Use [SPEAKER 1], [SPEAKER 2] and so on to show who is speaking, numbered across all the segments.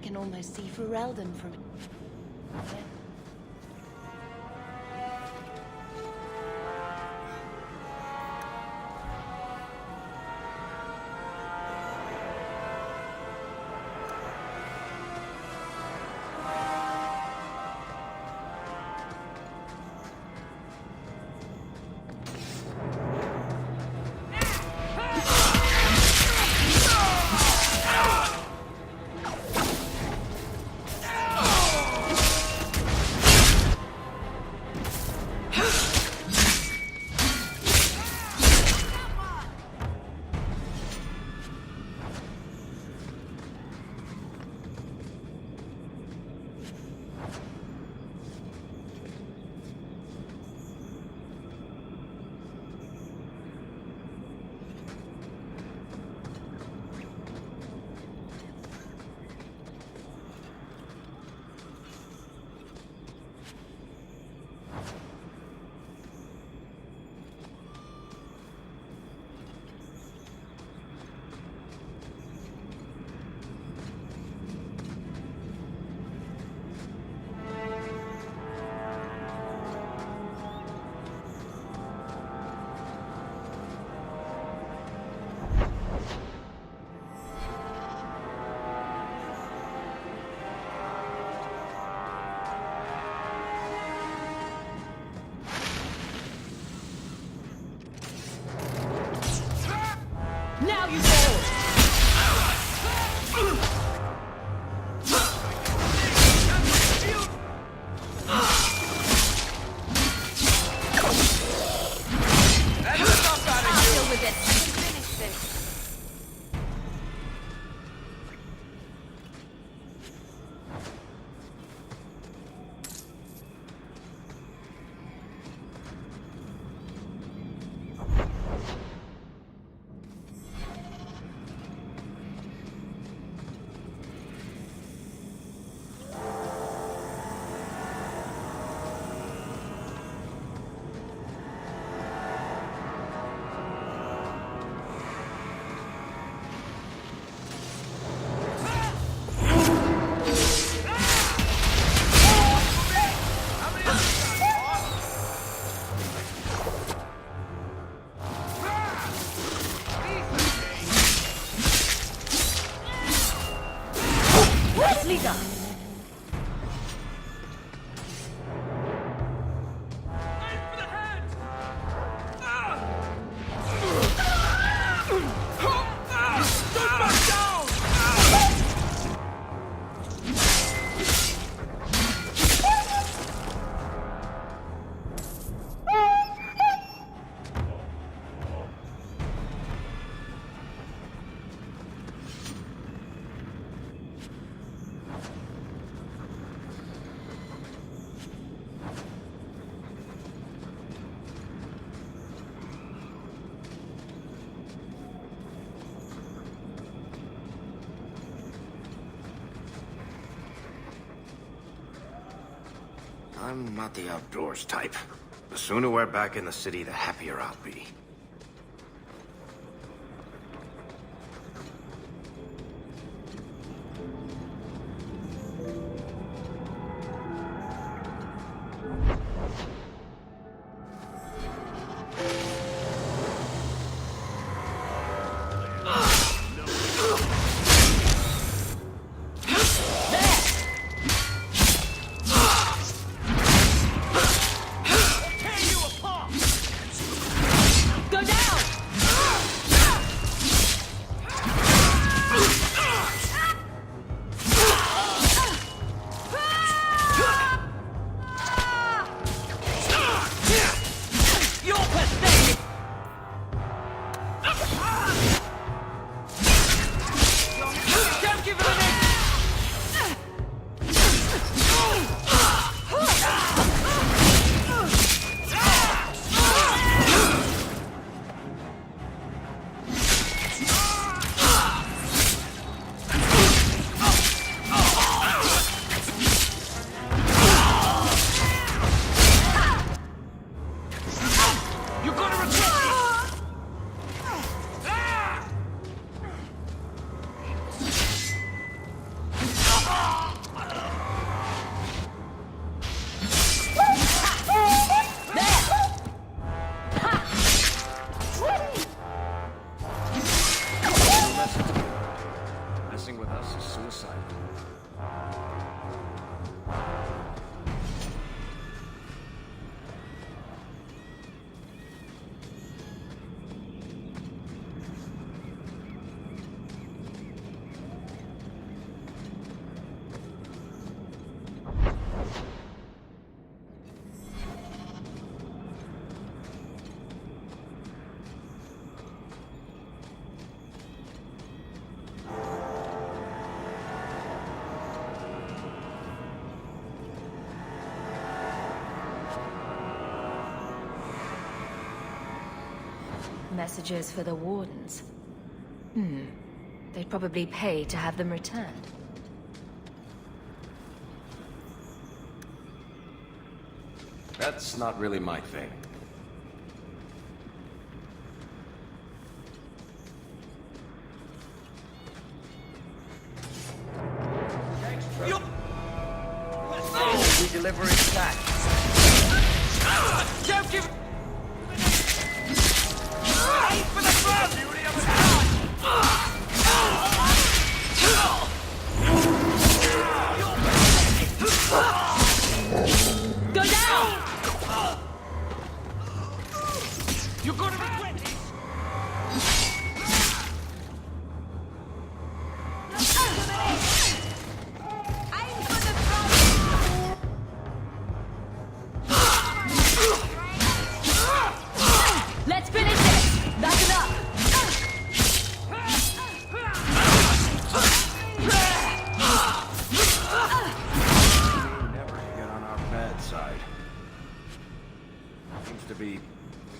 [SPEAKER 1] can almost see Ferelden from it.
[SPEAKER 2] I'm not the outdoors type. The sooner we're back in the city, the happier I'll be. capacity. Messing with us is suicide.
[SPEAKER 1] Messages for the Wardens. They'd probably pay to have them returned.
[SPEAKER 2] That's not really my thing. We deliver it back. Don't give. For the fun!
[SPEAKER 1] Go down!
[SPEAKER 2] You're gonna regret this!
[SPEAKER 1] Let's finish this! That's enough!
[SPEAKER 2] Never get on our bad side. Seems to be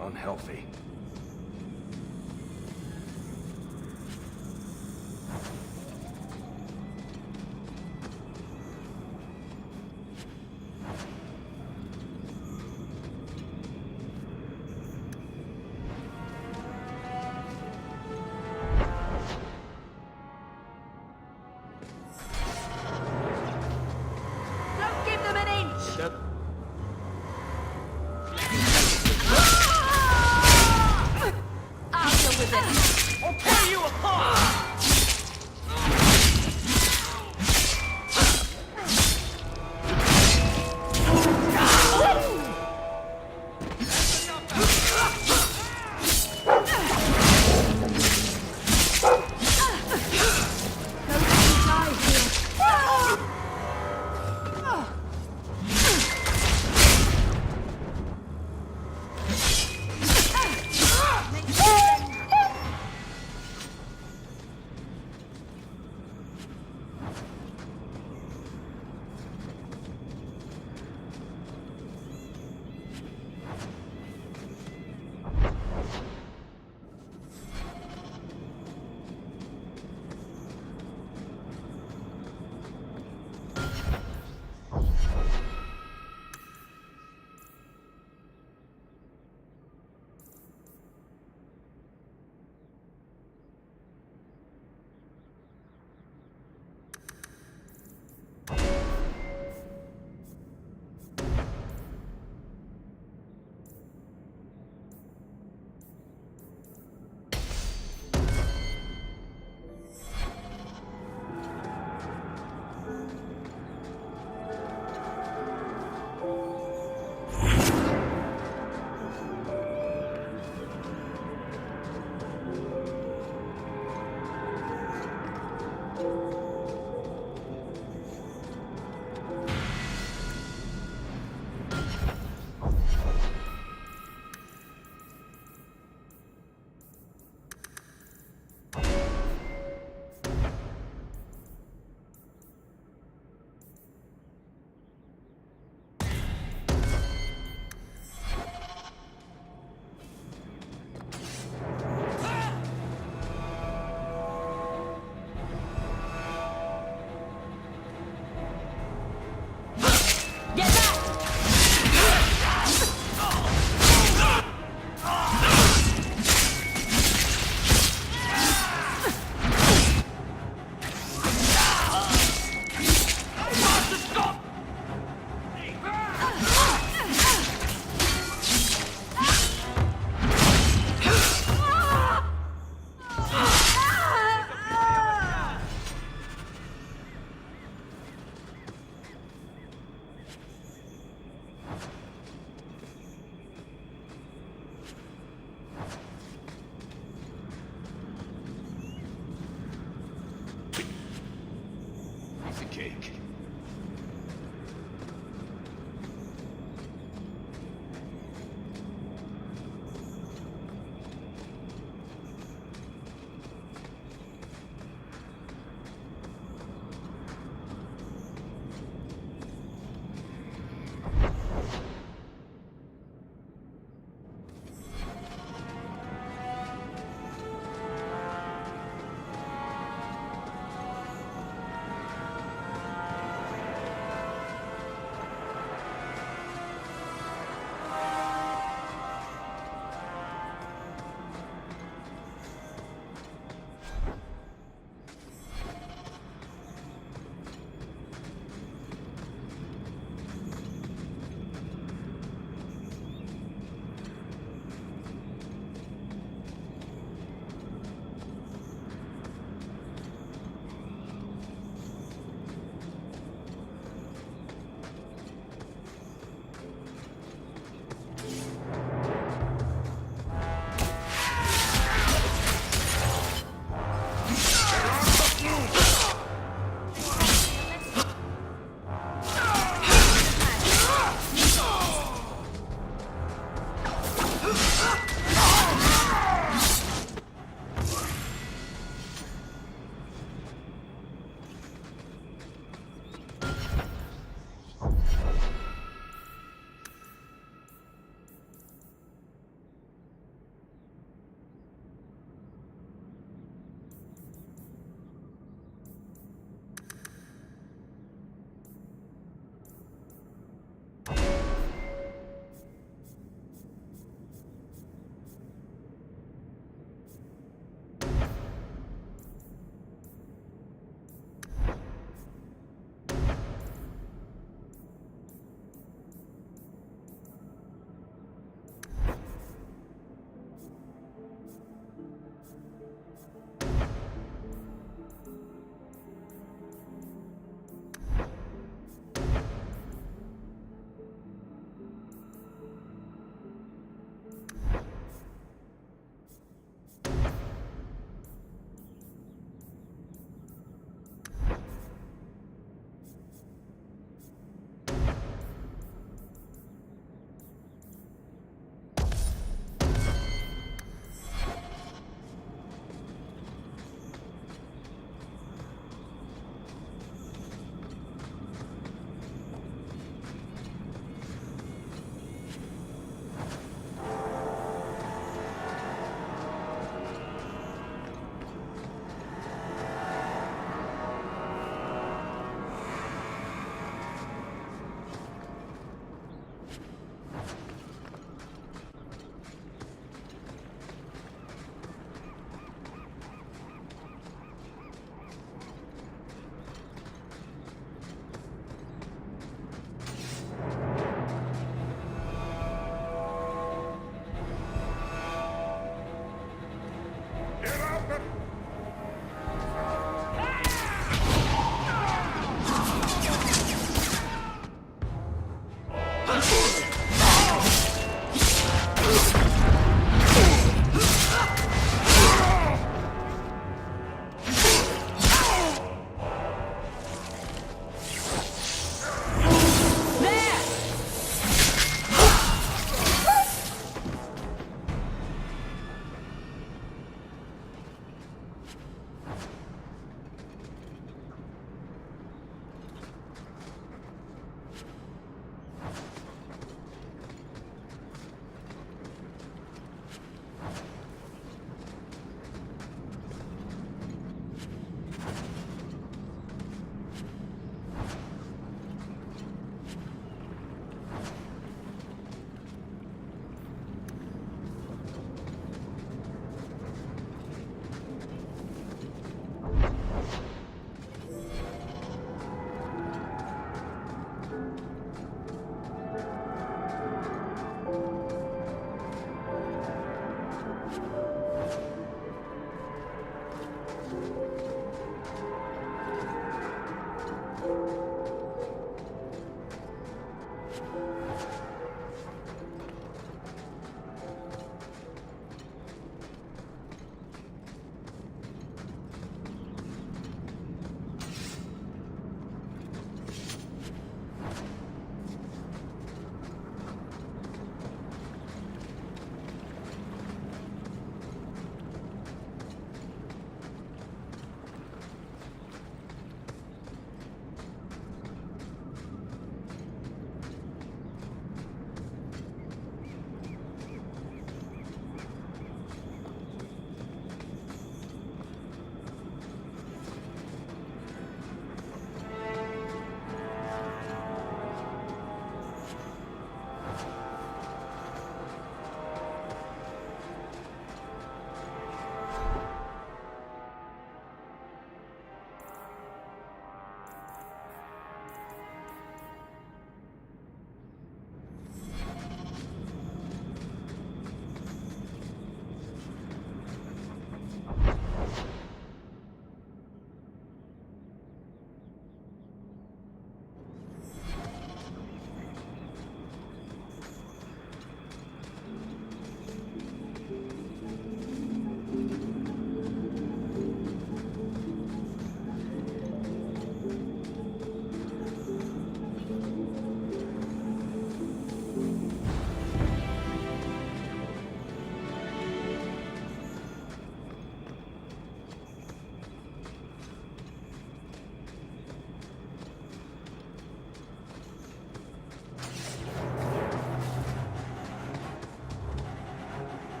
[SPEAKER 2] unhealthy.
[SPEAKER 1] Don't give them an inch!
[SPEAKER 3] take.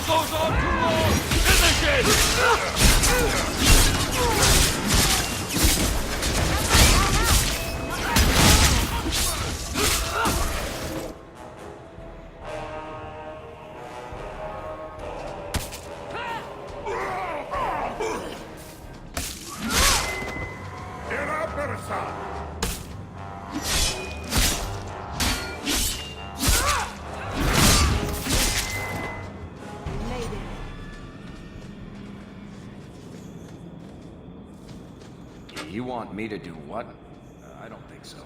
[SPEAKER 3] goes on too long! Finish
[SPEAKER 2] You want me to do what? I don't think so.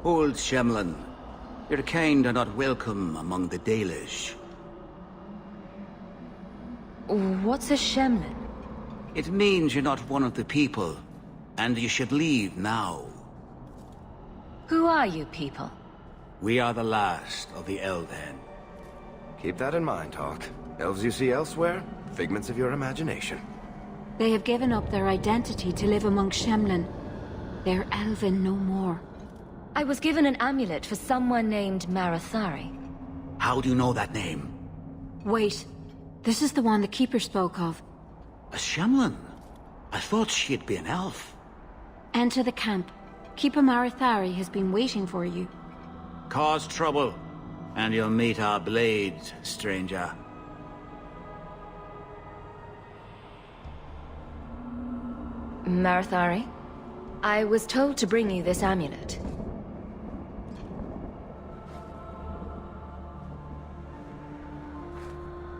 [SPEAKER 4] Old Shemlin, your kind are not welcome among the Dalish.
[SPEAKER 1] What's a Shemlin?
[SPEAKER 4] It means you're not one of the people, and you should leave now.
[SPEAKER 1] Who are you people?
[SPEAKER 4] We are the last of the Elven.
[SPEAKER 2] Keep that in mind, Hawk. Elves you see elsewhere, figments of your imagination.
[SPEAKER 5] They have given up their identity to live among Shemlin. They're Elven no more.
[SPEAKER 1] I was given an amulet for someone named Marathari.
[SPEAKER 4] How do you know that name?
[SPEAKER 5] Wait. This is the one the Keeper spoke of.
[SPEAKER 4] A Shemlin? I thought she'd be an elf.
[SPEAKER 5] Enter the camp. Keeper Marathari has been waiting for you.
[SPEAKER 4] Cause trouble, and you'll meet our blades, stranger.
[SPEAKER 1] Marathari? I was told to bring you this amulet.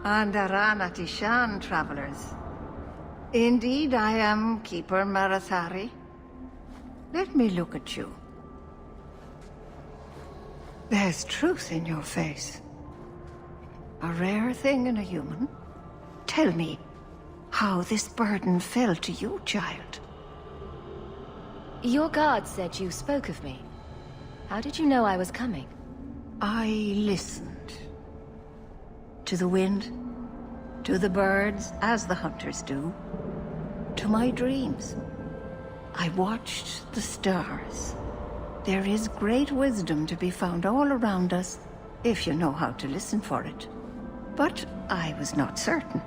[SPEAKER 6] Andaratishan, travelers. Indeed, I am Keeper Marathari. Let me look at you. There's truth in your face. A rare thing in a human. Tell me how this burden fell to you, child.
[SPEAKER 1] Your guard said you spoke of me. How did you know I was coming?
[SPEAKER 6] I listened. To the wind, to the birds, as the hunters do, to my dreams. I watched the stars. There is great wisdom to be found all around us, if you know how to listen for it. But I was not certain.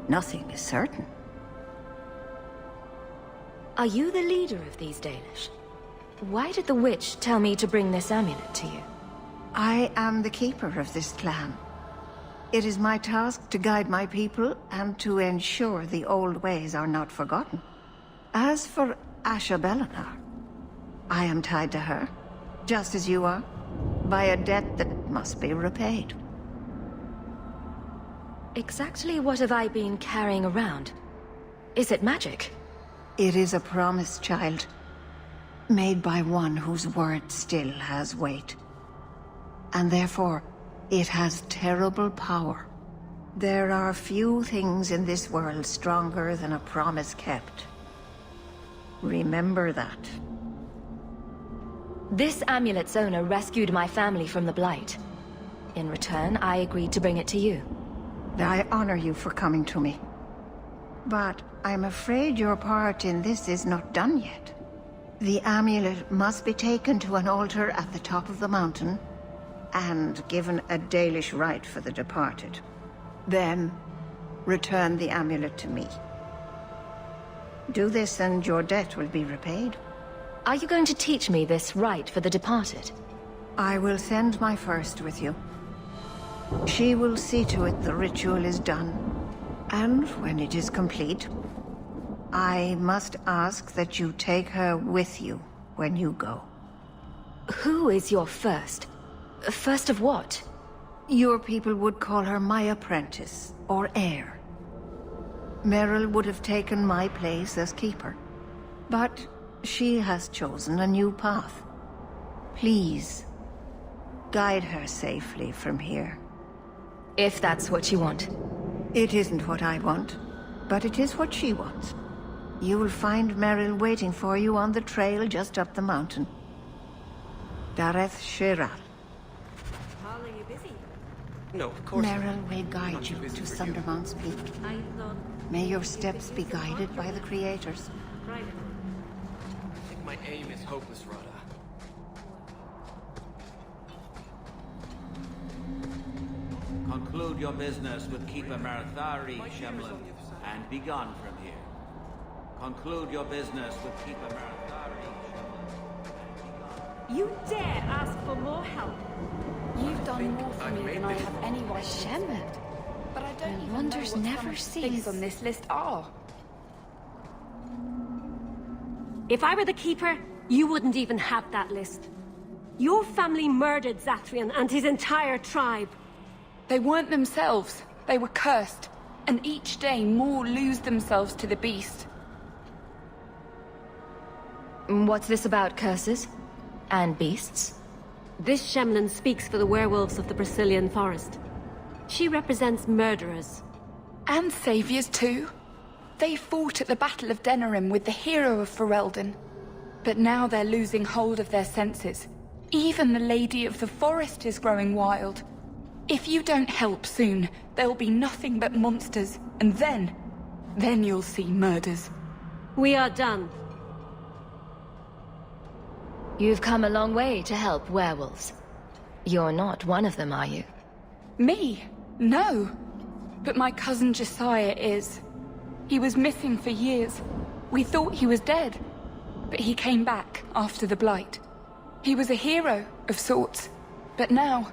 [SPEAKER 6] Nothing is certain.
[SPEAKER 1] Are you the leader of these Dalish? Why did the witch tell me to bring this amulet to you?
[SPEAKER 6] I am the keeper of this clan. It is my task to guide my people and to ensure the old ways are not forgotten. As for Asha Belenar, I am tied to her, just as you are, by a debt that must be repaid.
[SPEAKER 1] Exactly what have I been carrying around? Is it magic?
[SPEAKER 6] It is a promise, child, made by one whose word still has weight. And therefore, it has terrible power. There are few things in this world stronger than a promise kept. Remember that.
[SPEAKER 1] This amulet's owner rescued my family from the Blight. In return, I agreed to bring it to you.
[SPEAKER 6] I honor you for coming to me. But I'm afraid your part in this is not done yet. The amulet must be taken to an altar at the top of the mountain and given a Dalish rite for the departed. Then, return the amulet to me. Do this and your debt will be repaid.
[SPEAKER 1] Are you going to teach me this rite for the departed?
[SPEAKER 6] I will send my first with you. She will see to it the ritual is done. And when it is complete, I must ask that you take her with you when you go.
[SPEAKER 1] Who is your first? First of what?
[SPEAKER 6] Your people would call her my apprentice, or heir. Meryl would have taken my place as keeper. But she has chosen a new path. Please, guide her safely from here.
[SPEAKER 1] If that's what you want.
[SPEAKER 6] It isn't what I want, but it is what she wants. You will find Meryl waiting for you on the trail just up the mountain. Dareth Shiral.
[SPEAKER 7] Are you busy?
[SPEAKER 2] No, of course not.
[SPEAKER 6] Meryl will guide you to Sundermount's Peak.
[SPEAKER 7] I thought
[SPEAKER 6] May your steps be guided by the creators.
[SPEAKER 7] private.
[SPEAKER 2] I think my aim is hopeless, Rada.
[SPEAKER 4] Conclude your business with Keeper Marathari, Shemlin, and be gone from here. Conclude your business with Keeper Marathari, Shemlin.
[SPEAKER 7] You dare ask for more help?
[SPEAKER 8] You've done more for
[SPEAKER 2] I've
[SPEAKER 8] me
[SPEAKER 2] made
[SPEAKER 8] than I
[SPEAKER 2] this
[SPEAKER 8] have any right to expect. But I don't even
[SPEAKER 5] wonders
[SPEAKER 8] know what
[SPEAKER 5] never
[SPEAKER 8] some of the
[SPEAKER 5] cease.
[SPEAKER 8] things on this list are.
[SPEAKER 7] If I were the Keeper, you wouldn't even have that list. Your family murdered Zathrian and his entire tribe.
[SPEAKER 8] They weren't themselves. They were cursed. And each day more lose themselves to the beast.
[SPEAKER 1] What's this about curses? And beasts?
[SPEAKER 7] This Shemlin speaks for the werewolves of the Brazilian forest. She represents murderers.
[SPEAKER 8] And saviors too. They fought at the Battle of Denerim with the hero of Ferelden. But now they're losing hold of their senses. Even the Lady of the Forest is growing wild. If you don't help soon, there'll be nothing but monsters. And then you'll see murders.
[SPEAKER 7] We are done.
[SPEAKER 1] You've come a long way to help werewolves. You're not one of them, are you?
[SPEAKER 8] Me? No. But my cousin Josiah is. He was missing for years. We thought he was dead. But he came back after the Blight. He was a hero, of sorts. But now,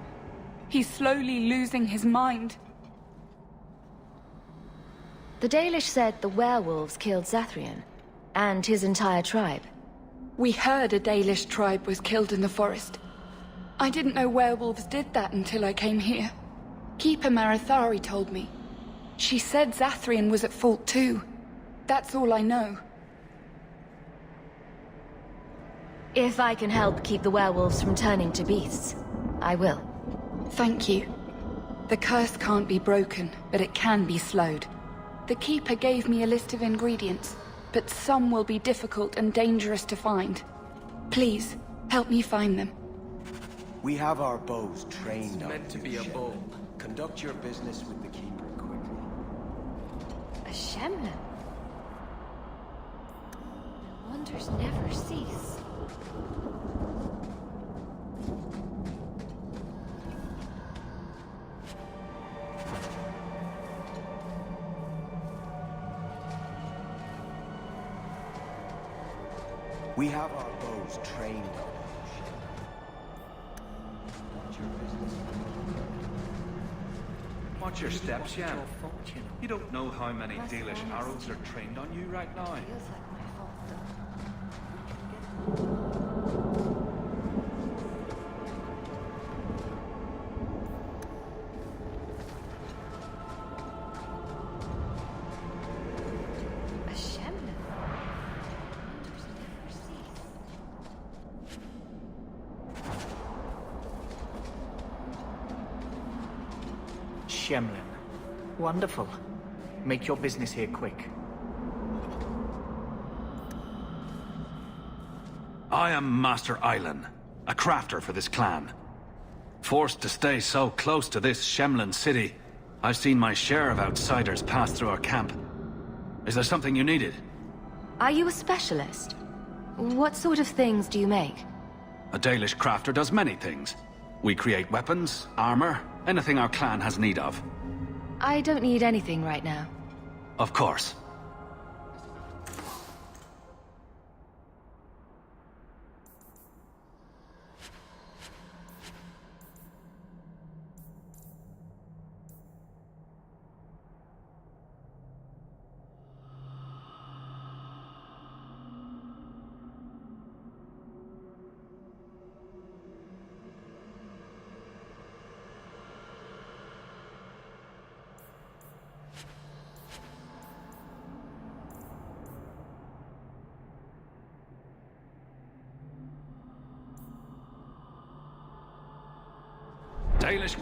[SPEAKER 8] he's slowly losing his mind.
[SPEAKER 1] The Dalish said the werewolves killed Zathrian, and his entire tribe.
[SPEAKER 8] We heard a Dalish tribe was killed in the forest. I didn't know werewolves did that until I came here. Keeper Marathari told me. She said Zathrian was at fault too. That's all I know.
[SPEAKER 1] If I can help keep the werewolves from turning to beasts, I will.
[SPEAKER 8] Thank you. The curse can't be broken, but it can be slowed. The Keeper gave me a list of ingredients, but some will be difficult and dangerous to find. Please, help me find them.
[SPEAKER 9] We have our bows trained
[SPEAKER 3] It's
[SPEAKER 9] on
[SPEAKER 3] meant to
[SPEAKER 9] you,
[SPEAKER 3] be a
[SPEAKER 9] Shepard.
[SPEAKER 3] bow.
[SPEAKER 9] Conduct your business with the Keeper quickly.
[SPEAKER 1] A Shemlin. The wonders never cease.
[SPEAKER 9] We have our bows trained on you, Shepard. Conduct your business with the Keeper.
[SPEAKER 10] Watch your steps, Jan. You don't know how many Dalish arrows are trained on you right now.
[SPEAKER 1] Feels like my fault. A Shemlin. Wonders never cease.
[SPEAKER 11] Shemlin. Wonderful. Make your business here quick.
[SPEAKER 10] I am Master Islan, a crafter for this clan. Forced to stay so close to this Shemlin city, I've seen my share of outsiders pass through our camp. Is there something you needed?
[SPEAKER 1] Are you a specialist? What sort of things do you make?
[SPEAKER 10] A Dalish crafter does many things. We create weapons, armor, anything our clan has need of.
[SPEAKER 1] I don't need anything right now.
[SPEAKER 10] Of course. Dalish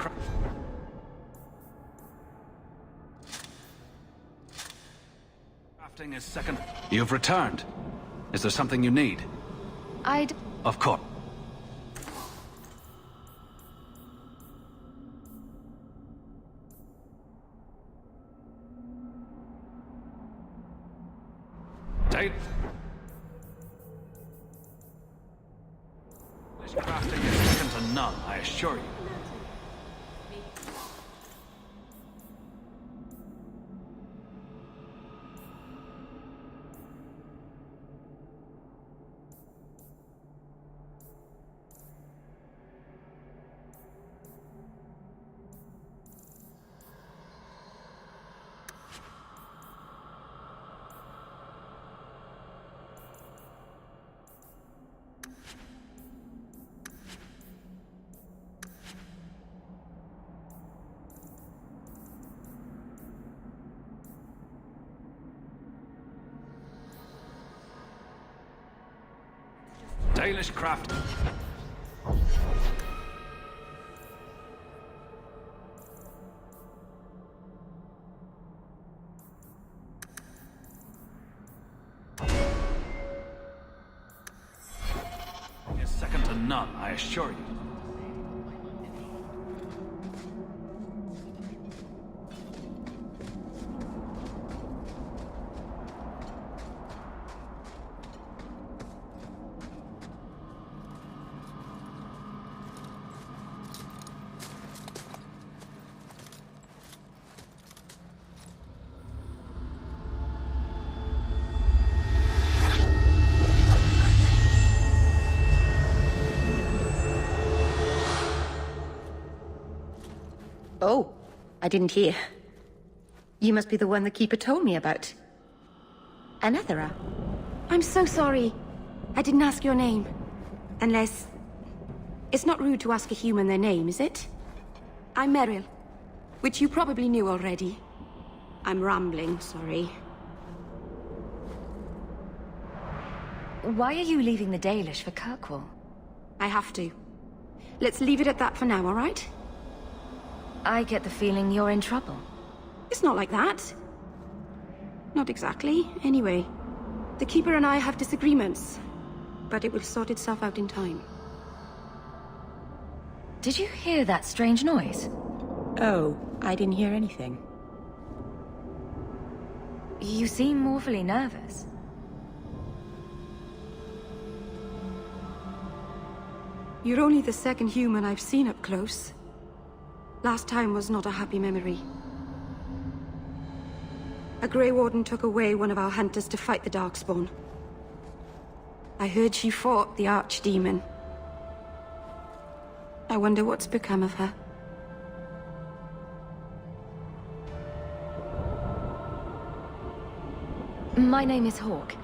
[SPEAKER 10] crafting is second. You've returned. Is there something you need? Of course. Dalish crafting is second to none, I assure you. Dalish craft. Is second to none, I assure you.
[SPEAKER 6] Oh, I didn't hear. You must be the one the Keeper told me about. Anethera.
[SPEAKER 7] I'm so sorry. I didn't ask your name. Unless... It's not rude to ask a human their name, is it? I'm Meryl, which you probably knew already. I'm rambling, sorry.
[SPEAKER 1] Why are you leaving the Dalish for Kirkwall?
[SPEAKER 7] I have to. Let's leave it at that for now, all right?
[SPEAKER 1] I get the feeling you're in trouble.
[SPEAKER 7] It's not like that. Not exactly, anyway. The Keeper and I have disagreements, but it will sort itself out in time.
[SPEAKER 1] Did you hear that strange noise?
[SPEAKER 7] Oh, I didn't hear anything.
[SPEAKER 1] You seem awfully nervous.
[SPEAKER 7] You're only the second human I've seen up close. Last time was not a happy memory. A Grey Warden took away one of our hunters to fight the Darkspawn. I heard she fought the Archdemon. I wonder what's become of her.
[SPEAKER 1] My name is Hawk.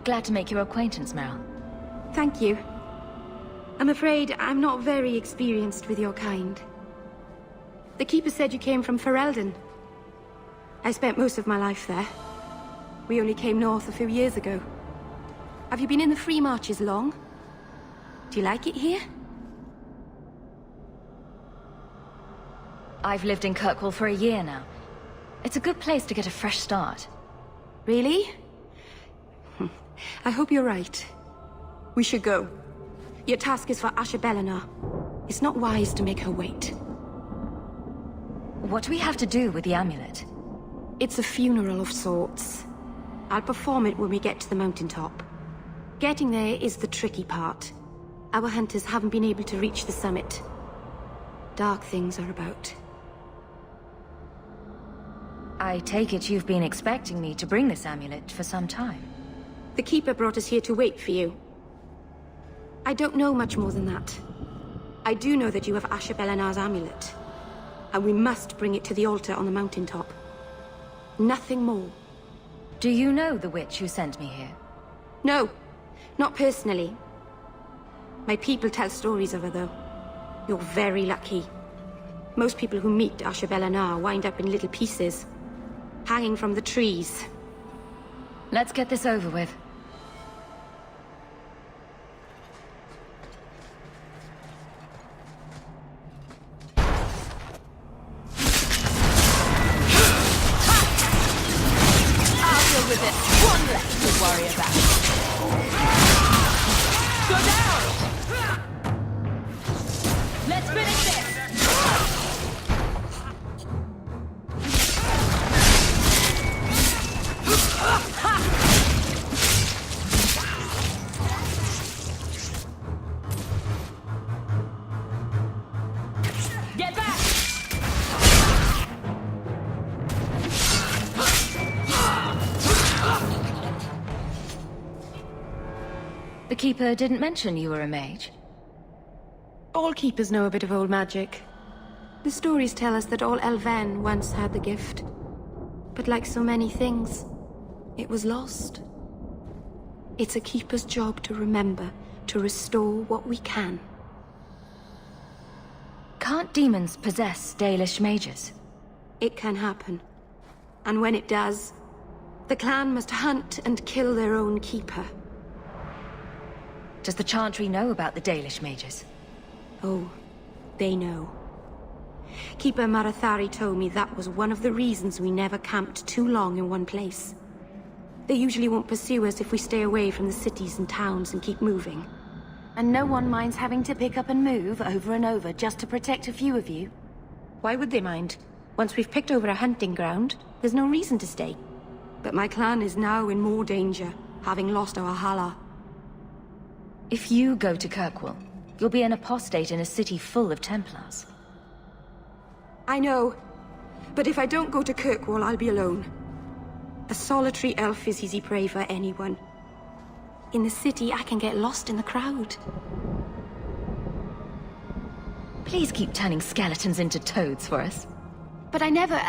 [SPEAKER 1] Glad to make your acquaintance, Meryl.
[SPEAKER 7] Thank you. I'm afraid I'm not very experienced with your kind. The Keeper said you came from Ferelden. I spent most of my life there. We only came north a few years ago. Have you been in the Free Marches long? Do you like it here?
[SPEAKER 1] I've lived in Kirkwall for a year now. It's a good place to get a fresh start.
[SPEAKER 7] Really? I hope you're right. We should go. Your task is for Asher Bellinar. It's not wise to make her wait.
[SPEAKER 1] What do we have to do with the amulet?
[SPEAKER 7] It's a funeral of sorts. I'll perform it when we get to the mountaintop. Getting there is the tricky part. Our hunters haven't been able to reach the summit. Dark things are about.
[SPEAKER 1] I take it you've been expecting me to bring this amulet for some time.
[SPEAKER 7] The Keeper brought us here to wait for you. I don't know much more than that. I do know that you have Asher Bellinar's amulet, and we must bring it to the altar on the mountaintop. Nothing more.
[SPEAKER 1] Do you know the witch who sent me here?
[SPEAKER 7] No, not personally. My people tell stories of her, though. You're very lucky. Most people who meet Asher Bellinar wind up in little pieces, hanging from the trees.
[SPEAKER 1] Let's get this over with.
[SPEAKER 8] I'll deal with it. One less to worry about. Go down! Let's finish this! Get back!
[SPEAKER 1] The Keeper didn't mention you were a mage.
[SPEAKER 7] All Keepers know a bit of old magic. The stories tell us that all Elven once had the gift. But like so many things, it was lost. It's a Keeper's job to remember, to restore what we can.
[SPEAKER 1] Can't demons possess Dalish mages?
[SPEAKER 7] It can happen. And when it does, the clan must hunt and kill their own Keeper.
[SPEAKER 1] Does the Chantry know about the Dalish mages?
[SPEAKER 7] Oh, they know. Keeper Marathari told me that was one of the reasons we never camped too long in one place. They usually won't pursue us if we stay away from the cities and towns and keep moving.
[SPEAKER 5] And no one minds having to pick up and move over and over just to protect a few of you?
[SPEAKER 7] Why would they mind? Once we've picked over a hunting ground, there's no reason to stay. But my clan is now in more danger, having lost our Hala.
[SPEAKER 1] If you go to Kirkwall, you'll be an apostate in a city full of Templars.
[SPEAKER 7] I know. But if I don't go to Kirkwall, I'll be alone. A solitary elf is easy prey for anyone. In the city, I can get lost in the crowd.
[SPEAKER 1] Please keep turning skeletons into toads for us.
[SPEAKER 7] But I never...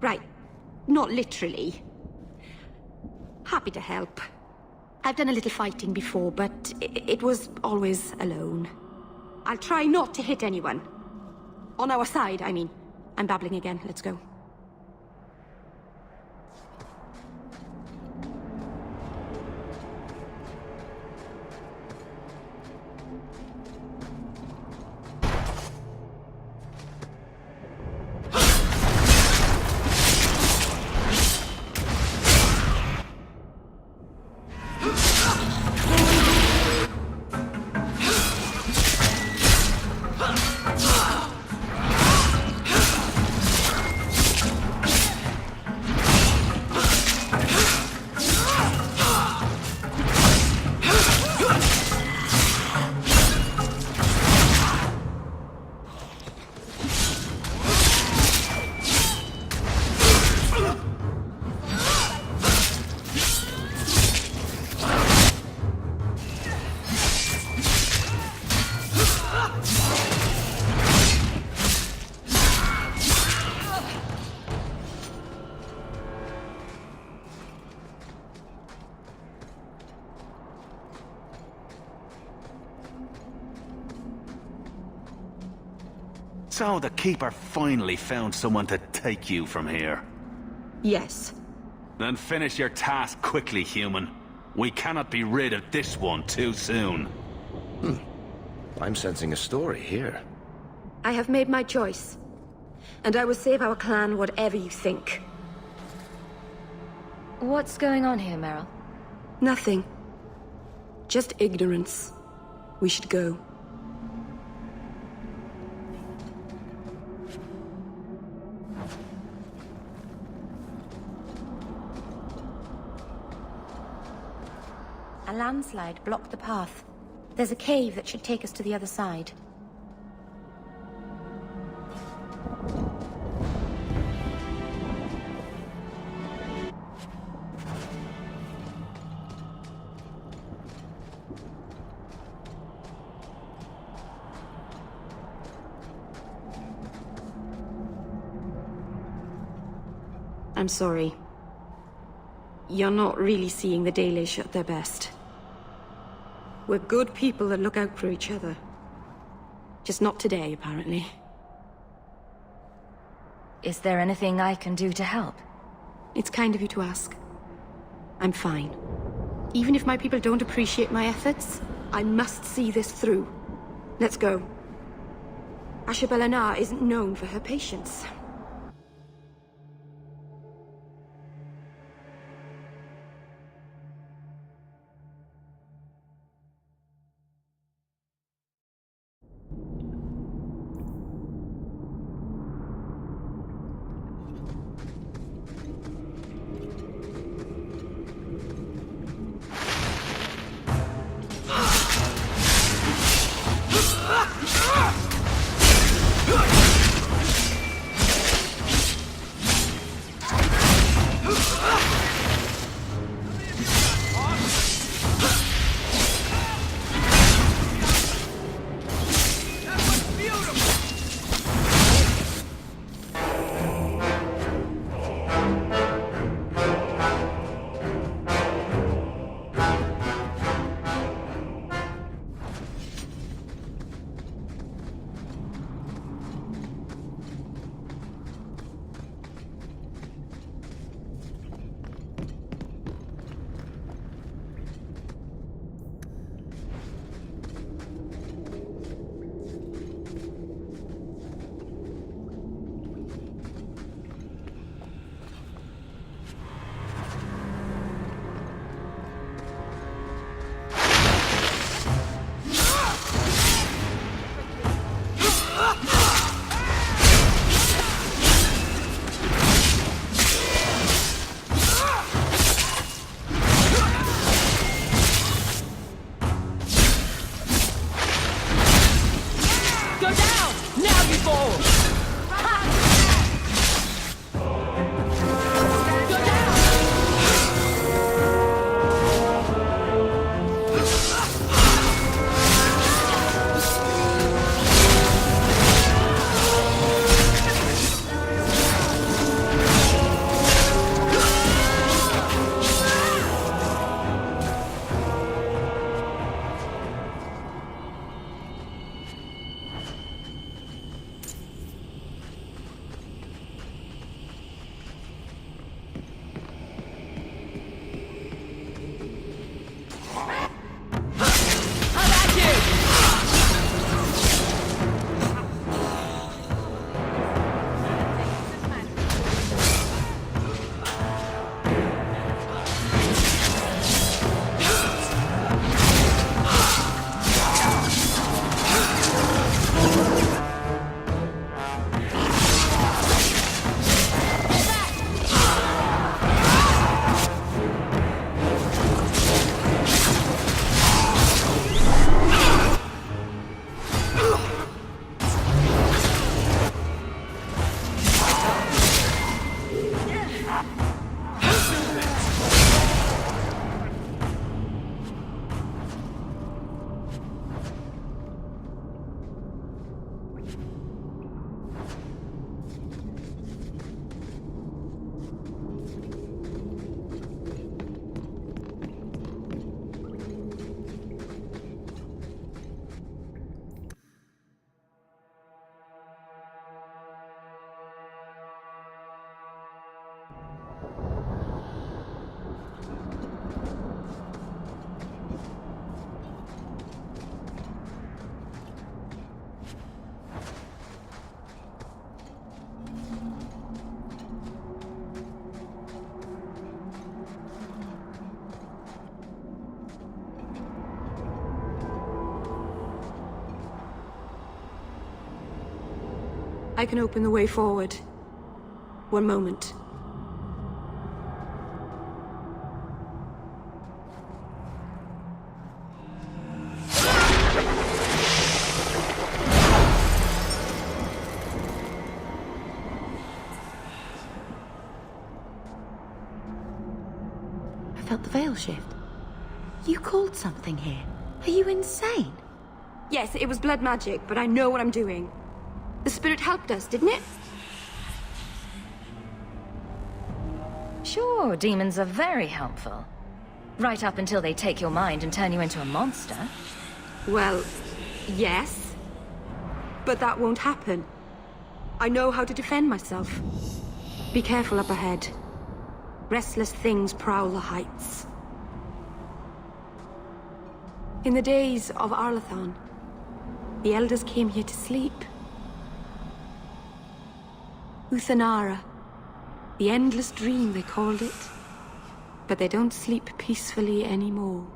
[SPEAKER 7] Right. Not literally. Happy to help. I've done a little fighting before, but it was always alone. I'll try not to hit anyone. On our side, I mean. I'm babbling again. Let's go.
[SPEAKER 10] So the Keeper finally found someone to take you from here.
[SPEAKER 7] Yes.
[SPEAKER 10] Then finish your task quickly, human. We cannot be rid of this one too soon.
[SPEAKER 2] I'm sensing a story here.
[SPEAKER 7] I have made my choice. And I will save our clan whatever you think.
[SPEAKER 1] What's going on here, Meryl?
[SPEAKER 7] Nothing. Just ignorance. We should go.
[SPEAKER 1] A landslide blocked the path. There's a cave that should take us to the other side.
[SPEAKER 7] I'm sorry. You're not really seeing the Dalish at their best. We're good people that look out for each other. Just not today, apparently.
[SPEAKER 1] Is there anything I can do to help?
[SPEAKER 7] It's kind of you to ask. I'm fine. Even if my people don't appreciate my efforts, I must see this through. Let's go. Ashabelanar isn't known for her patience. I can open the way forward. One moment.
[SPEAKER 1] I felt the veil shift. You called something here. Are you insane?
[SPEAKER 7] Yes, it was blood magic, but I know what I'm doing. The spirit helped us, didn't it?
[SPEAKER 1] Sure, demons are very helpful. Right up until they take your mind and turn you into a monster.
[SPEAKER 7] Well, yes. But that won't happen. I know how to defend myself. Be careful up ahead. Restless things prowl the heights. In the days of Arlathon, the elders came here to sleep. Uthanara, the endless dream they called it. But they don't sleep peacefully anymore.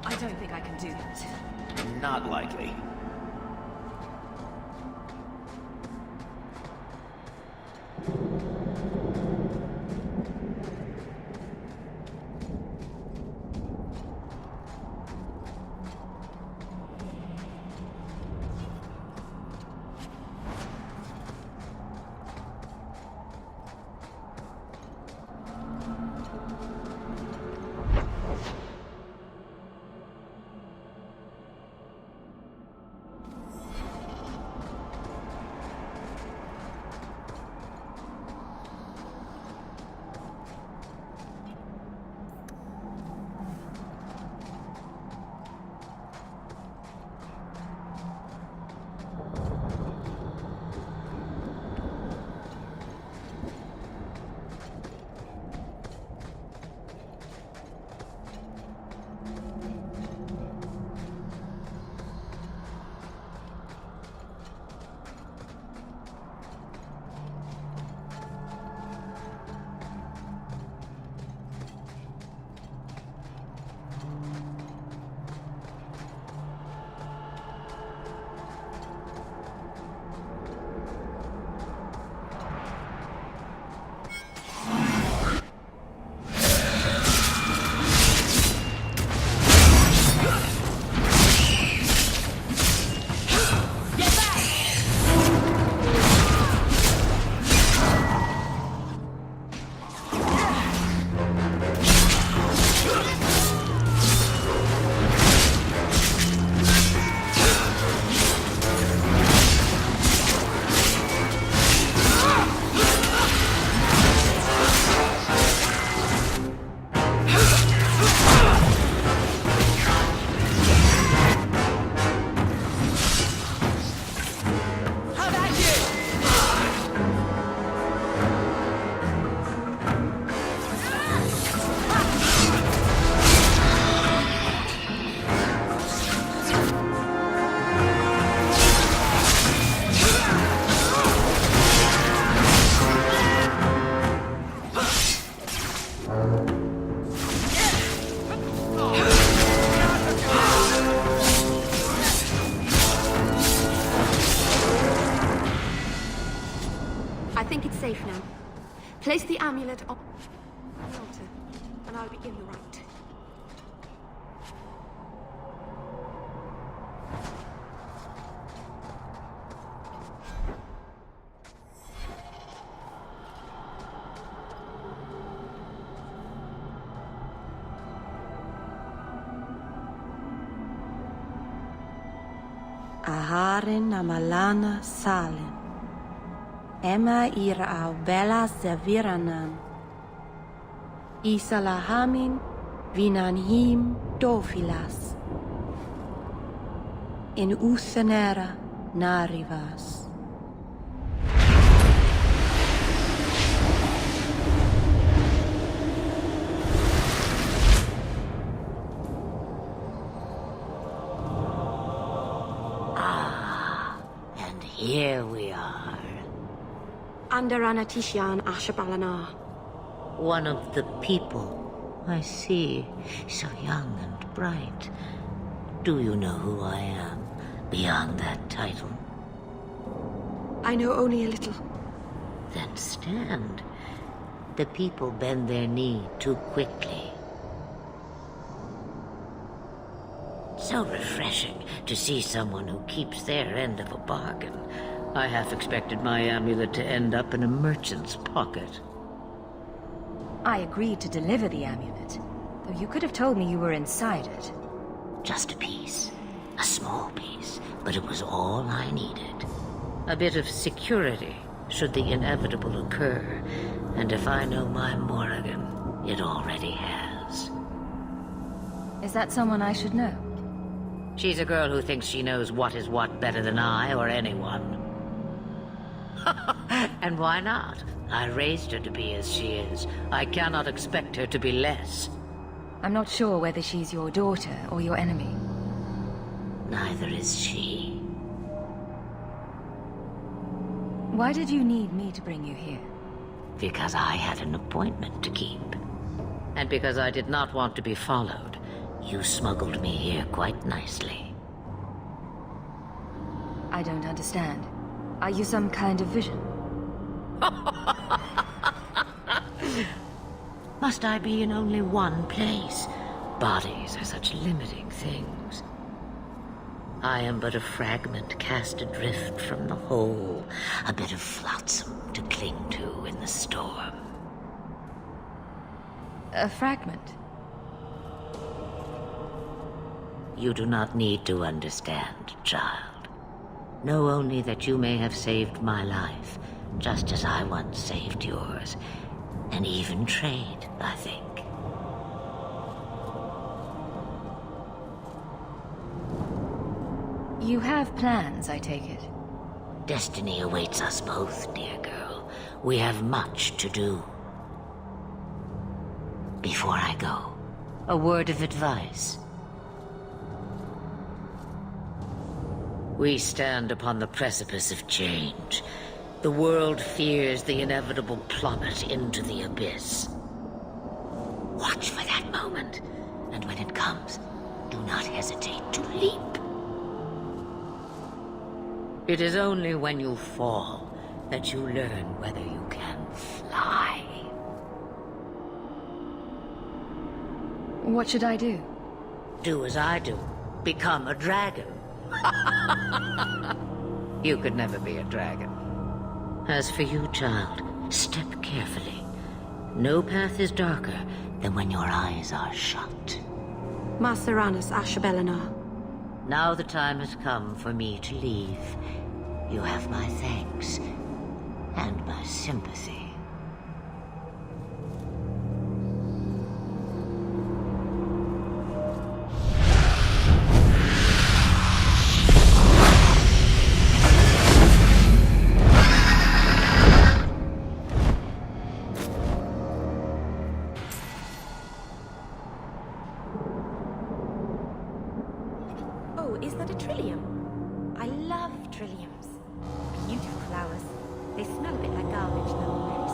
[SPEAKER 1] I don't think I can do that.
[SPEAKER 2] Not likely.
[SPEAKER 7] I think it's safe now. Place the amulet on the altar, and I'll begin the rite.
[SPEAKER 1] Aharin amalana salin. Emma ira au bella zaviranan. Isalahamin vinanhim dofilas. In uthanera narivas.
[SPEAKER 12] Here we are.
[SPEAKER 7] Under Anatishan Ashabalanar.
[SPEAKER 12] One of the people. I see. So young and bright. Do you know who I am, beyond that title?
[SPEAKER 7] I know only a little.
[SPEAKER 12] Then stand. The people bend their knee too quickly. So refreshing to see someone who keeps their end of a bargain. I half expected my amulet to end up in a merchant's pocket.
[SPEAKER 1] I agreed to deliver the amulet, though you could have told me you were inside it.
[SPEAKER 12] Just a piece. A small piece, but it was all I needed. A bit of security, should the inevitable occur. And if I know my Morrigan, it already has.
[SPEAKER 1] Is that someone I should know?
[SPEAKER 12] She's a girl who thinks she knows what is what better than I or anyone. And why not? I raised her to be as she is. I cannot expect her to be less.
[SPEAKER 1] I'm not sure whether she's your daughter or your enemy.
[SPEAKER 12] Neither is she.
[SPEAKER 1] Why did you need me to bring you here?
[SPEAKER 12] Because I had an appointment to keep. And because I did not want to be followed. You smuggled me here quite nicely.
[SPEAKER 1] I don't understand. Are you some kind of vision?
[SPEAKER 12] Must I be in only one place? Bodies are such limiting things. I am but a fragment cast adrift from the whole, a bit of flotsam to cling to in the storm.
[SPEAKER 1] A fragment?
[SPEAKER 12] You do not need to understand, child. Know only that you may have saved my life, just as I once saved yours. And even trade, I think.
[SPEAKER 1] You have plans, I take it?
[SPEAKER 12] Destiny awaits us both, dear girl. We have much to do. Before I go, a word of advice. We stand upon the precipice of change. The world fears the inevitable plummet into the abyss. Watch for that moment, and when it comes, do not hesitate to leap. It is only when you fall that you learn whether you can fly.
[SPEAKER 1] What should I do?
[SPEAKER 12] Do as I do. Become a dragon. You could never be a dragon. As for you, child, step carefully. No path is darker than when your eyes are shut.
[SPEAKER 7] Maceranus Ashabelanar.
[SPEAKER 12] Now the time has come for me to leave. You have my thanks and my sympathy.
[SPEAKER 1] Oh, is that a trillium? I love trilliums. Beautiful flowers. They smell a bit like garbage, though.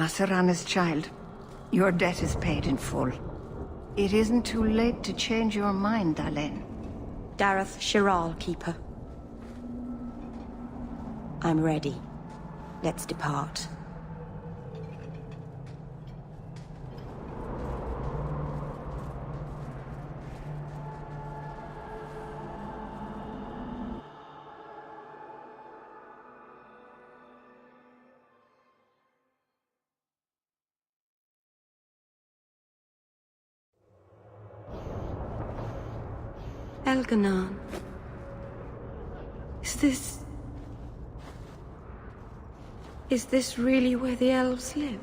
[SPEAKER 6] Asarana's child, your debt is paid in full. It isn't too late to change your mind, Dalen.
[SPEAKER 7] Dareth Shiral, Keeper. I'm ready. Let's depart. Elganon. Is this really where the elves live?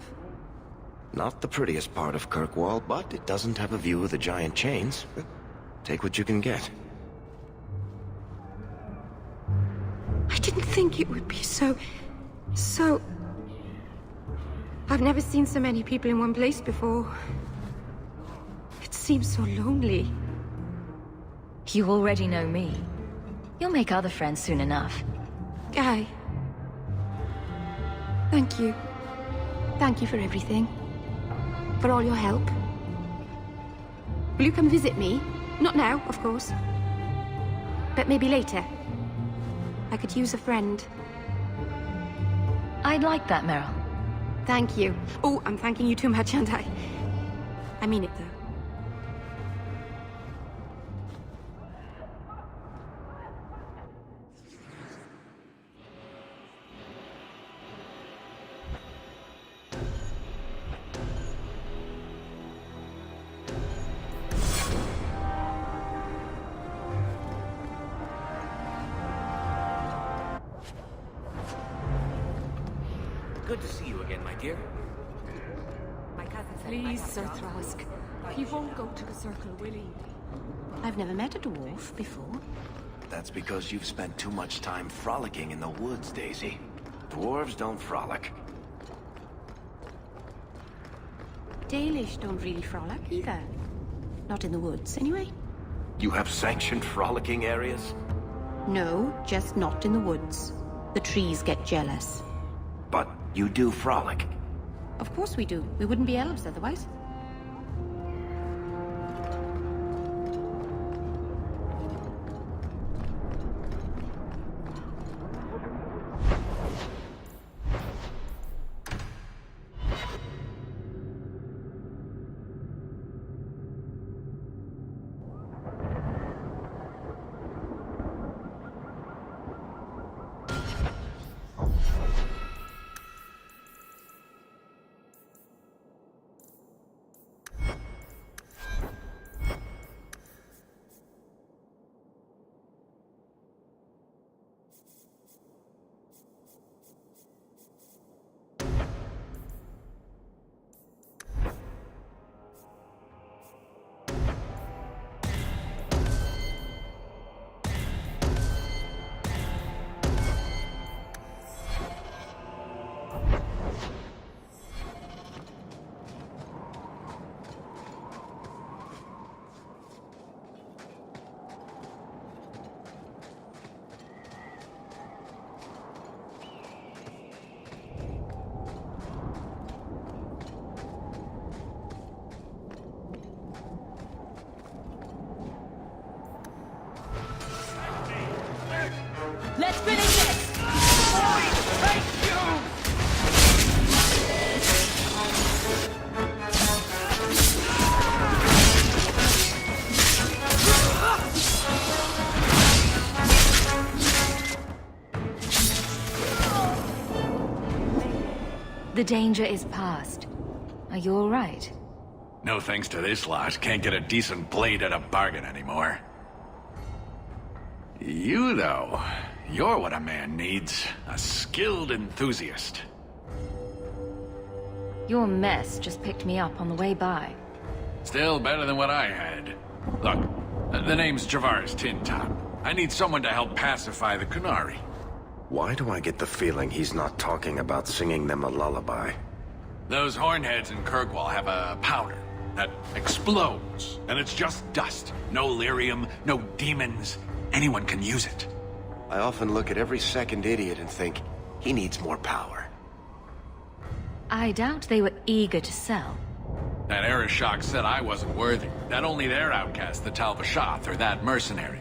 [SPEAKER 2] Not the prettiest part of Kirkwall, but it doesn't have a view of the giant chains. Take what you can get.
[SPEAKER 7] I didn't think it would be so... I've never seen so many people in one place before. It seems so lonely.
[SPEAKER 1] You already know me. You'll make other friends soon enough.
[SPEAKER 7] Guy. Thank you. Thank you for everything. For all your help. Will you come visit me? Not now, of course. But maybe later. I could use a friend.
[SPEAKER 1] I'd like that, Meryl.
[SPEAKER 7] Thank you. Oh, I'm thanking you too much, aren't I? I mean it, though.
[SPEAKER 2] Good to see you again, my dear.
[SPEAKER 5] Please, Sir Thrask. He won't go to the circle, will he?
[SPEAKER 7] I've never met a dwarf before.
[SPEAKER 2] That's because you've spent too much time frolicking in the woods, Daisy. Dwarves don't frolic.
[SPEAKER 7] Dalish don't really frolic either. Not in the woods, anyway.
[SPEAKER 2] You have sanctioned frolicking areas?
[SPEAKER 7] No, just not in the woods. The trees get jealous.
[SPEAKER 2] But you do frolic.
[SPEAKER 7] Of course we do. We wouldn't be elves otherwise.
[SPEAKER 1] Let's finish this!
[SPEAKER 3] Thank you!
[SPEAKER 1] The danger is past. Are you all right?
[SPEAKER 10] No thanks to this lot, can't get a decent blade at a bargain anymore. You, though, you're what a man needs. A skilled enthusiast.
[SPEAKER 1] Your mess just picked me up on the way by.
[SPEAKER 10] Still better than what I had. Look, the name's Javaris Tintop. I need someone to help pacify the Kunari.
[SPEAKER 2] Why do I get the feeling he's not talking about singing them a lullaby?
[SPEAKER 10] Those hornheads in Kirkwall have a powder that explodes, and it's just dust. No lyrium, no demons. Anyone can use it.
[SPEAKER 2] I often look at every second idiot and think, he needs more power.
[SPEAKER 5] I doubt they were eager to sell.
[SPEAKER 10] That Arishok said I wasn't worthy. That only their outcast, the Tal-Vashoth, or that mercenary.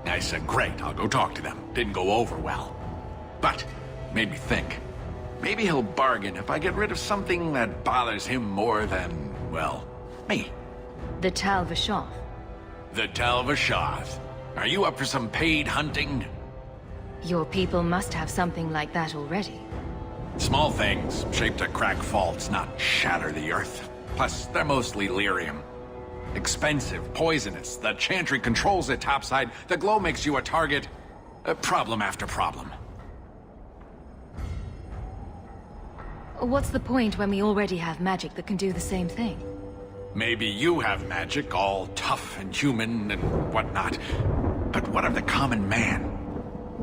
[SPEAKER 10] I said, great, I'll go talk to them. Didn't go over well. But, made me think. Maybe he'll bargain if I get rid of something that bothers him more than, well, me.
[SPEAKER 5] The Tal-Vashoth.
[SPEAKER 10] The Tal-Vashoth. Are you up for some paid hunting?
[SPEAKER 5] Your people must have something like that already.
[SPEAKER 10] Small things, shaped to crack faults, not shatter the earth. Plus, they're mostly lyrium. Expensive, poisonous. The Chantry controls it topside. The glow makes you a target. Problem after problem.
[SPEAKER 5] What's the point when we already have magic that can do the same thing?
[SPEAKER 10] Maybe you have magic, all tough and human and whatnot. But what of the common man?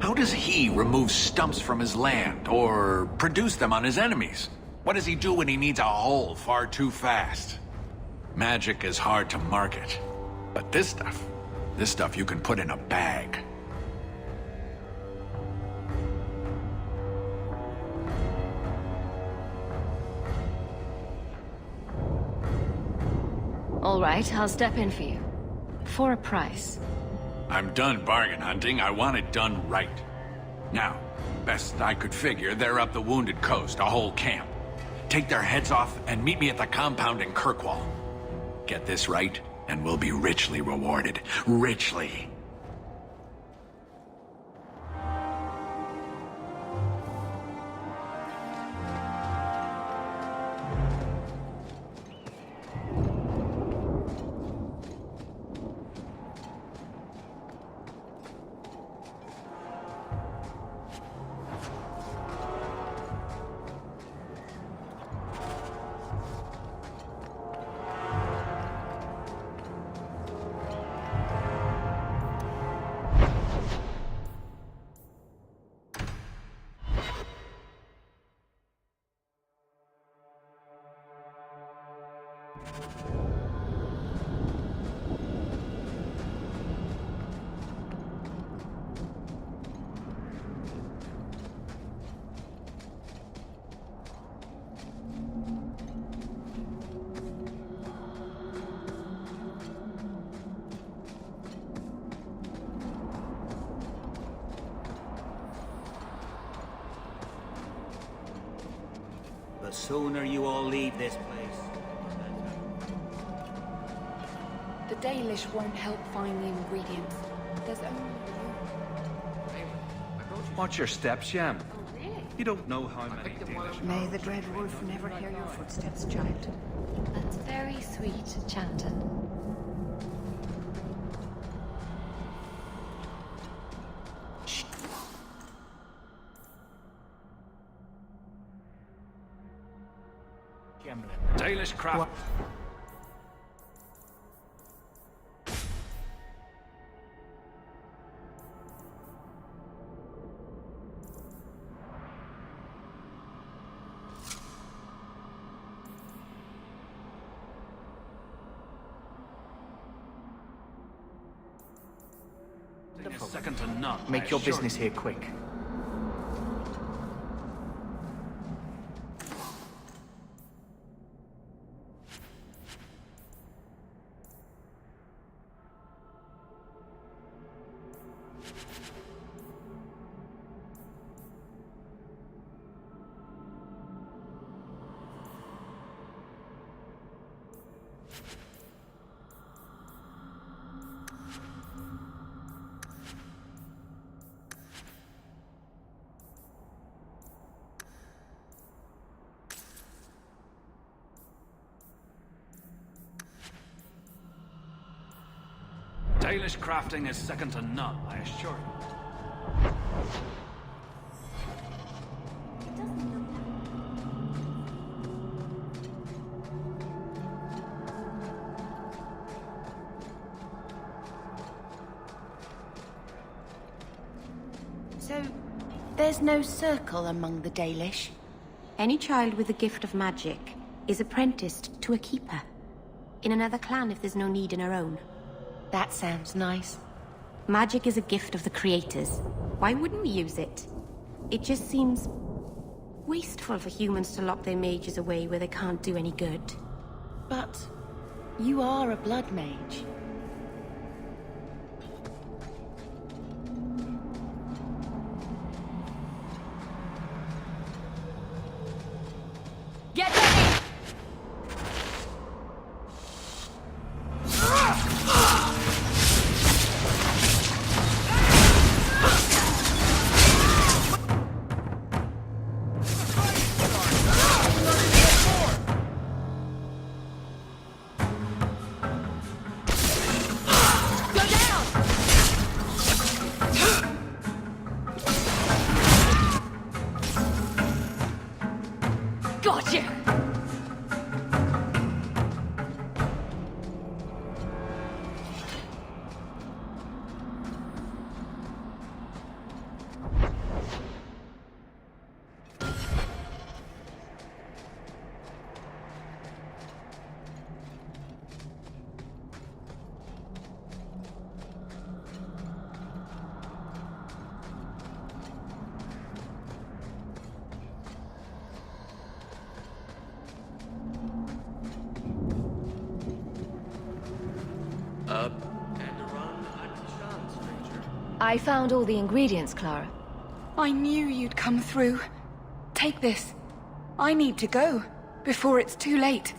[SPEAKER 10] How does he remove stumps from his land, or produce them on his enemies? What does he do when he needs a hole far too fast? Magic is hard to market. But this stuff you can put in a bag.
[SPEAKER 5] All right, I'll step in for you. For a price.
[SPEAKER 10] I'm done bargain hunting. I want it done right. Now, best I could figure, they're up the Wounded Coast, a whole camp. Take their heads off and meet me at the compound in Kirkwall. Get this right, and we'll be richly rewarded. Richly.
[SPEAKER 4] The sooner you all leave this place,
[SPEAKER 8] The Dalish won't help find the ingredients. There's only you.
[SPEAKER 13] Watch your steps, Shem. You don't know how many Dalish...
[SPEAKER 6] May the Dread Wolf never hear your footsteps, child.
[SPEAKER 1] That's very sweet, Chanton.
[SPEAKER 10] Dalish craft.
[SPEAKER 11] Second to none. Make your business here quick.
[SPEAKER 10] Dalish crafting is second to none, I assure you.
[SPEAKER 1] So, there's no circle among the Dalish? Any child with a gift of magic is apprenticed to a keeper. In another clan if there's no need in her own. That sounds nice. Magic is a gift of the creators. Why wouldn't we use it? It just seems... wasteful for humans to lock their mages away where they can't do any good. But you are a blood mage.
[SPEAKER 7] Get ready! Gotcha!
[SPEAKER 5] I found all the ingredients, Clara.
[SPEAKER 8] I knew you'd come through. Take this. I need to go, before it's too late.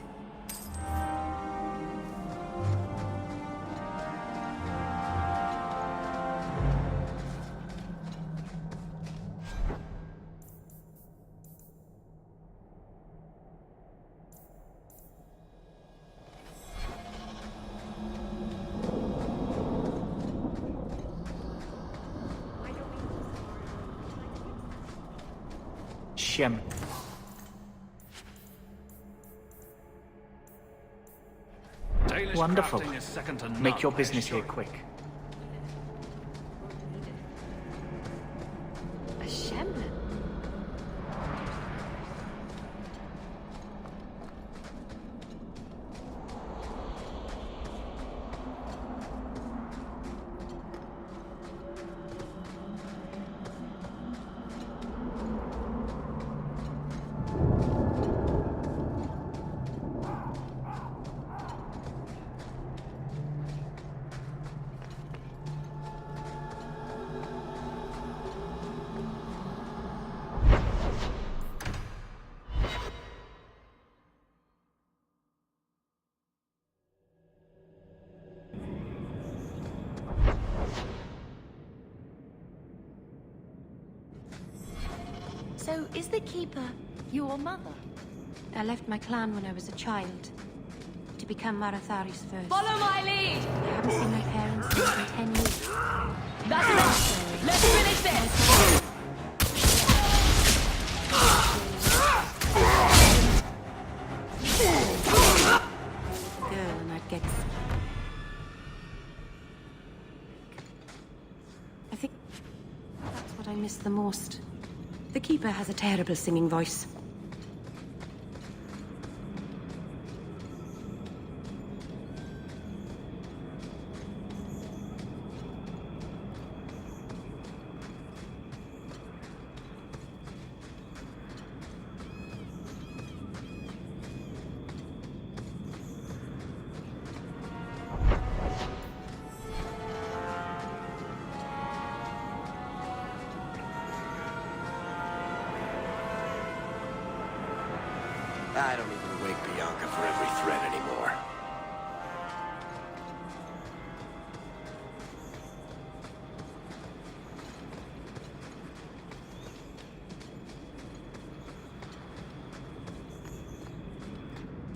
[SPEAKER 11] Shem.
[SPEAKER 10] Dalish
[SPEAKER 11] Wonderful.
[SPEAKER 10] crafting is second to none,
[SPEAKER 11] Make your
[SPEAKER 10] I
[SPEAKER 11] business
[SPEAKER 10] assure
[SPEAKER 11] here
[SPEAKER 10] you.
[SPEAKER 11] quick.
[SPEAKER 5] A Shemlin?
[SPEAKER 1] So, is the Keeper your mother? I left my clan when I was a child, to become Marathari's first.
[SPEAKER 7] Follow my lead!
[SPEAKER 1] I haven't seen my parents in 10 years.
[SPEAKER 7] That's enough! Let's finish this!
[SPEAKER 1] Girl, and I'd get... I think that's what I miss the most. The Keeper has a terrible singing voice.
[SPEAKER 2] I don't even wake Bianca for every threat anymore.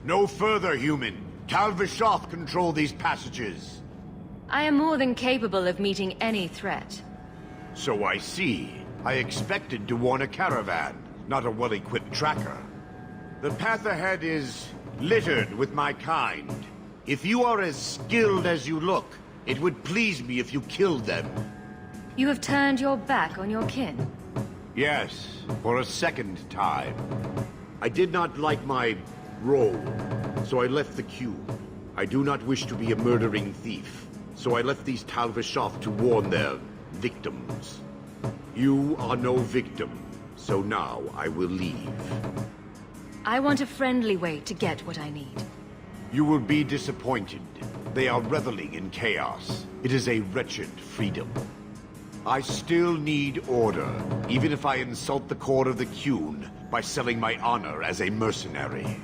[SPEAKER 14] No further, human. Tal Vishoth control these passages.
[SPEAKER 5] I am more than capable of meeting any threat.
[SPEAKER 14] So I see. I expected to warn a caravan, not a well-equipped tracker. The path ahead is littered with my kind. If you are as skilled as you look, it would please me if you killed them.
[SPEAKER 5] You have turned your back on your kin?
[SPEAKER 14] Yes, for a second time. I did not like my role, so I left the queue. I do not wish to be a murdering thief, so I left these Tal Vishoth to warn their victims. You are no victim. So now I will leave.
[SPEAKER 5] I want a friendly way to get what I need.
[SPEAKER 14] You will be disappointed. They are reveling in chaos. It is a wretched freedom. I still need order, even if I insult the core of the Qun by selling my honor as a mercenary.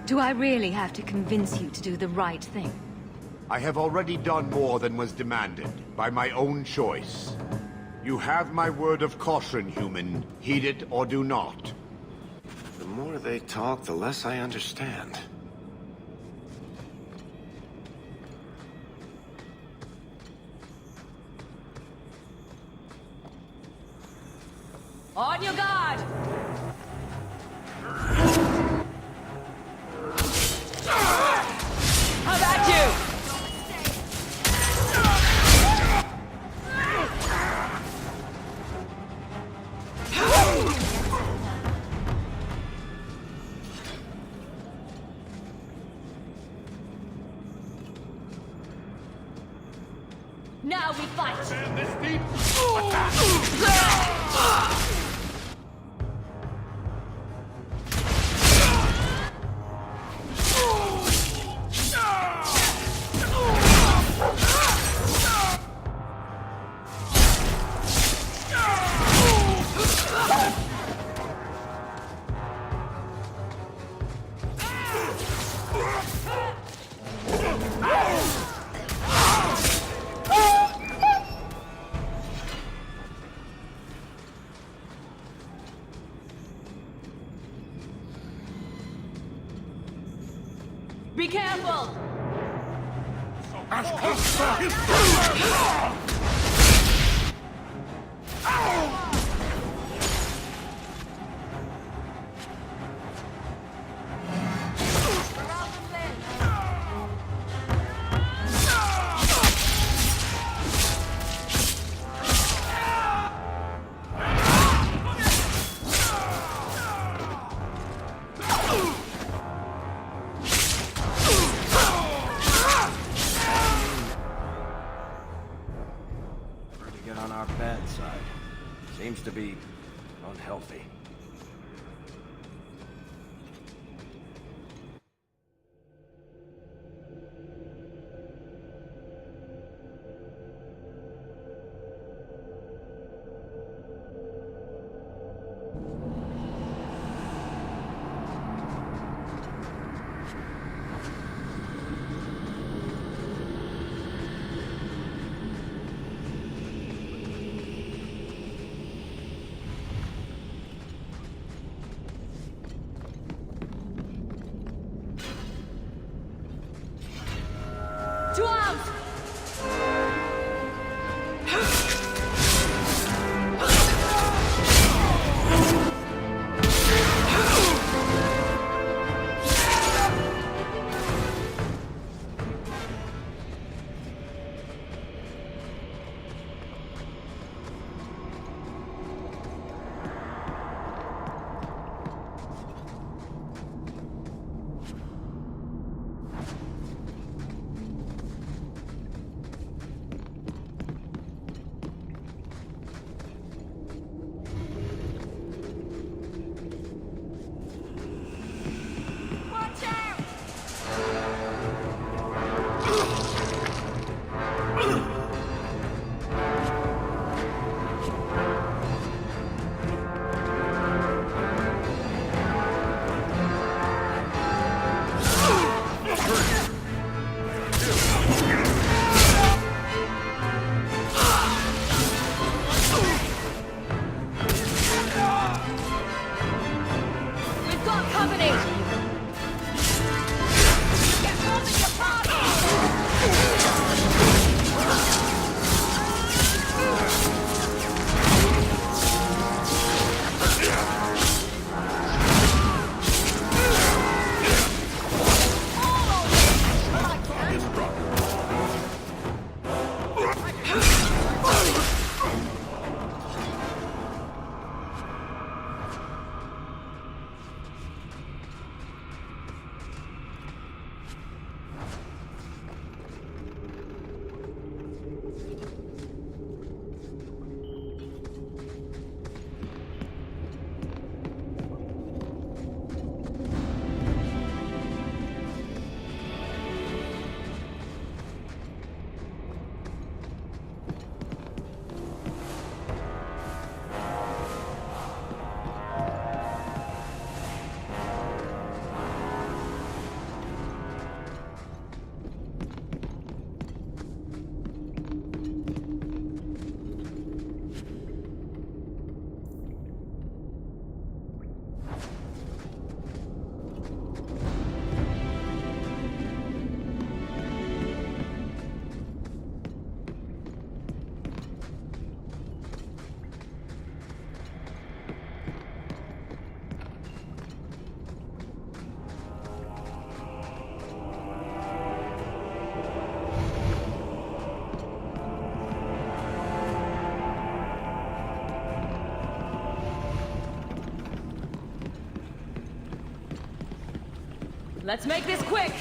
[SPEAKER 5] Do I really have to convince you to do the right thing?
[SPEAKER 14] I have already done more than was demanded, by my own choice. You have my word of caution, human. Heed it or do not.
[SPEAKER 2] The more they talk, the less I understand.
[SPEAKER 5] On your guard! How about you? Now we fight! Be careful!
[SPEAKER 2] Get on our bad side. Seems to be unhealthy.
[SPEAKER 15] Let's make this quick!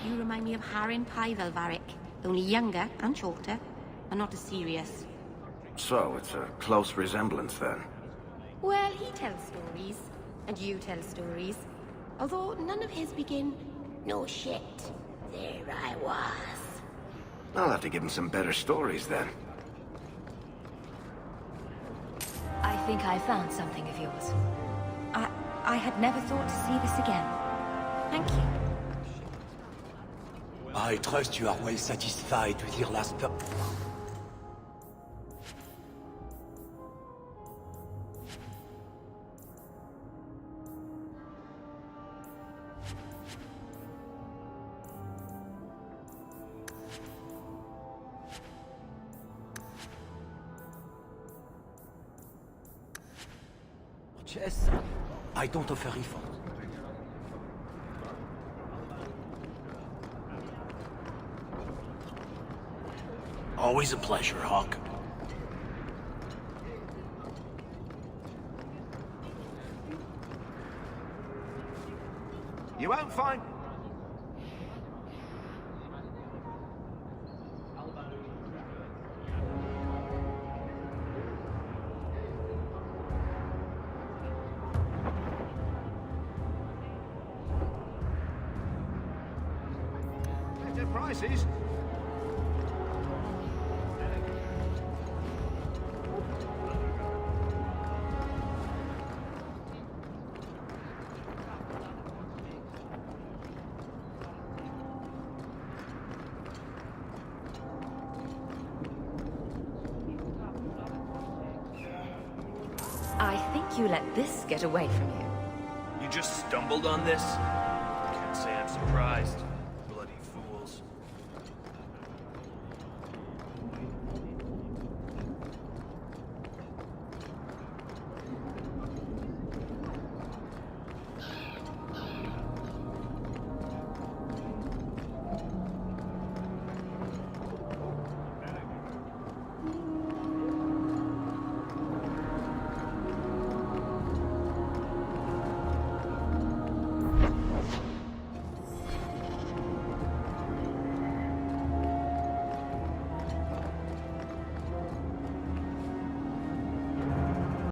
[SPEAKER 1] You remind me of Harin Pyvelvarik, only younger and shorter, and not as serious.
[SPEAKER 2] So, it's a close resemblance then.
[SPEAKER 1] Well, he tells stories, and you tell stories. Although none of his begin, "No shit, there I was."
[SPEAKER 2] I'll have to give him some better stories then.
[SPEAKER 15] I think I found something of yours. I had never thought to see this again.
[SPEAKER 1] Thank you.
[SPEAKER 9] I trust you are well satisfied with your last Chess, I don't offer refund. Always a pleasure, Hawk.
[SPEAKER 2] You won't find... Better prices.
[SPEAKER 15] I think you let this get away from you.
[SPEAKER 16] You just stumbled on this? Can't say I'm surprised.